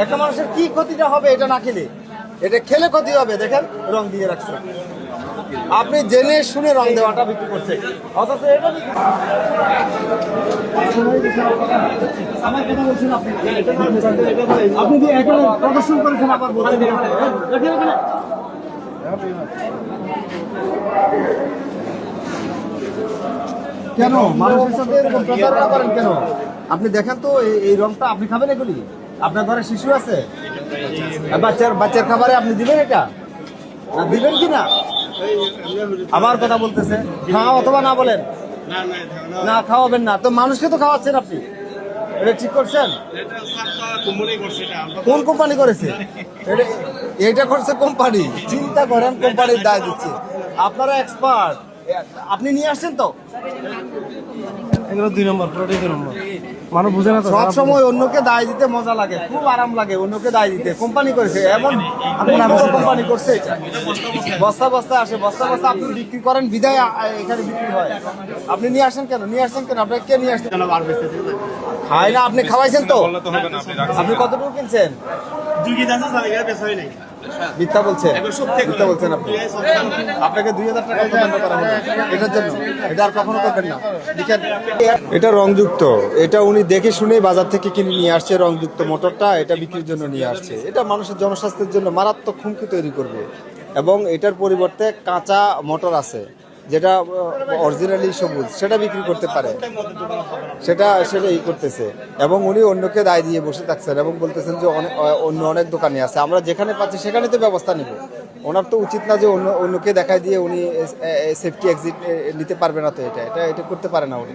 একটা মানুষের কি ক্ষতিটা হবে এটা না খেলে? এটা খেলে ক্ষতি হবে। দেখেন রং দিয়ে রাখছে, আপনি জেনে শুনে রং দেওয়াটা বিক্রি করছে, অথচ এটা আপনি যে এখন প্রদর্শন করেছেন আবার কেন মানুষের সাথে এরকম প্রতারণা করেন কেন? আপনি দেখেন তো এই রংটা আপনি খাবেন এগুলি? আপনার ঘরে শিশু আছে, বাচ্চার খাবারে আপনি দিবেন এটা? দিবেন কি না? আমার কথা বলতেছে, হ্যাঁ অথবা না বলেন। না খাওয়াবেন না তো, মানুষকে তো খাওয়াচ্ছেন আপনি, এটা ঠিক করছেন? কোন কোম্পানি করেছে এটা? করছে কোম্পানি। চিন্তা করেন, কোম্পানির দায় দিচ্ছে। আপনারা এক্সপার্ট, আপনি নিয়ে আসছেন তো। এগুলো 2 নম্বর, পুরোটাই 2 নম্বর। মানুষ বুঝে না তো, সব সময় অন্যকে দায় দিতে মজা লাগে, খুব আরাম লাগে অন্যকে দায় দিতে। কোম্পানি করেছে এমন, কোম্পানি করছে এটা। বস্তা বস্তা আসে, বস্তা বস্তা আপনি বিক্রি করেন বিদায় এখানে বিক্রি হয়। আপনি নিয়ে আসেন কেন? নিয়ে আসছেন কেন? আপনাকে কে নিয়ে আসছেন? খায় না, আপনি খাওয়াইছেন তো? আপনি কতটুকু কিনছেন? মিথ্যা বলছেন, মিথ্যা বলছেন আপনি। আপনাকে 2000 টাকা দণ্ড করা হবে এটার জন্য। এটা আর কখনো করবেন না। দেখেন এটা রংযুক্ত, এটা উনি দেখে শুনেই বাজার থেকে কিনে নিয়ে আসছে। রংযুক্ত মোটরটা এটা বিক্রির জন্য নিয়ে আসছে। এটা মানুষের জনস্বাস্থ্যের জন্য মারাত্মক হুমকি তৈরি করবে। এবং এটার পরিবর্তে কাঁচা মোটর আছে যেটা অরিজিনালি সবুজ, সেটা বিক্রি করতে পারে, সেটা ই করতেছে। এবং উনি অন্যকে দায় দিয়ে বসে থাকছেন এবং বলতেছেন যে অনেক দোকানে আছে, আমরা যেখানে পাচ্ছি সেখানে তো ব্যবস্থা নিব। ওনার তো উচিত না যে অন্যকে দেখায় দিয়ে উনি সেফটি এক্সিট নিতে পারবে না। তো এটা করতে পারে না উনি।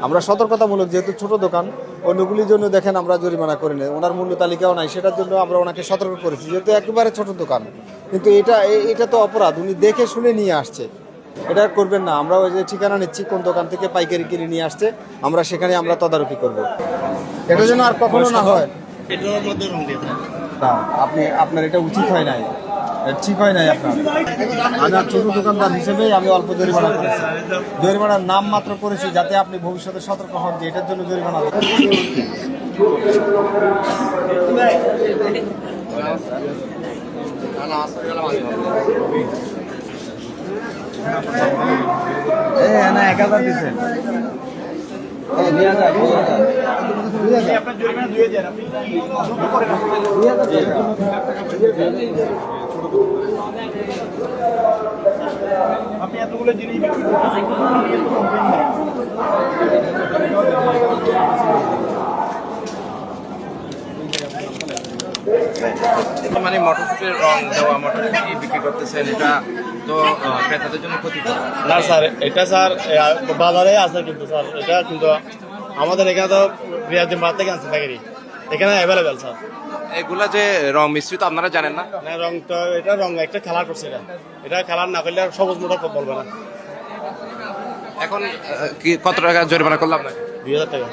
আমরা সতর্কতামূলক, যেহেতু ছোট দোকান, অন্যগুলির জন্য দেখেন আমরা জরিমানা করি না, ওনার মূল্য তালিকাও নাই, সেটার জন্য আমরা ওনাকে সতর্ক করেছি, যেহেতু একেবারে ছোট দোকান। কিন্তু এটা তো অপরাধ, উনি দেখে শুনে নিয়ে আসছে, এটা করবেন না। আমরা ওই যে ঠিকানা নিচ্ছি কোন দোকান থেকে পাইকারি কিনে নিয়ে আসছে, আমরা সেখানে আমরা তদারকি করব। এটা যেন আর কখনো না হয়। আপনার এটা উচিত হয় নাই, ঠিক হয় নাই আপনার। আমি ছোট দোকানদার হিসেবেই আমি অল্প জরিমানা করেছি, জরিমানার নাম মাত্র করেছি, যাতে আপনি ভবিষ্যতে সতর্ক হন যে এটার জন্য জরিমানা। না 1000 দিচ্ছেন, আপনি এতগুলো জিনিস মানে মটরশুটির রং দেওয়া মটরশুটি বিক্রি করতেছেন, এটা তো ক্রেতাদের জন্য ক্ষতিকর না স্যার? এটা স্যার বাজারে আছে, কিন্তু স্যার এটা কিন্তু আমাদের এখানে তো রিয়াদিন বাদ থেকে আনছে প্যাকেটই, এখানে অ্যাভেলেবেল স্যার। এগুলা যে রং মিশ্রিত আপনারা জানেন না? না, রং তো এটা রং একটা খেলার করছে, এটা খেলার না করলে সবুজ মোটর বলবে না। এখন কি কত টাকা জরিমানা করলাম না? 2000 টাকা।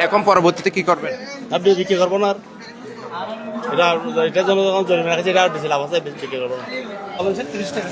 এখন পরবর্তীতে কি করবেন? আপনি বিক্রি করবো না আর এটা জন্য যখন জরিমানা রাখছে, এটা আর বেশি লাভ আছে, বিক্রি করবো না। 30 টাকা।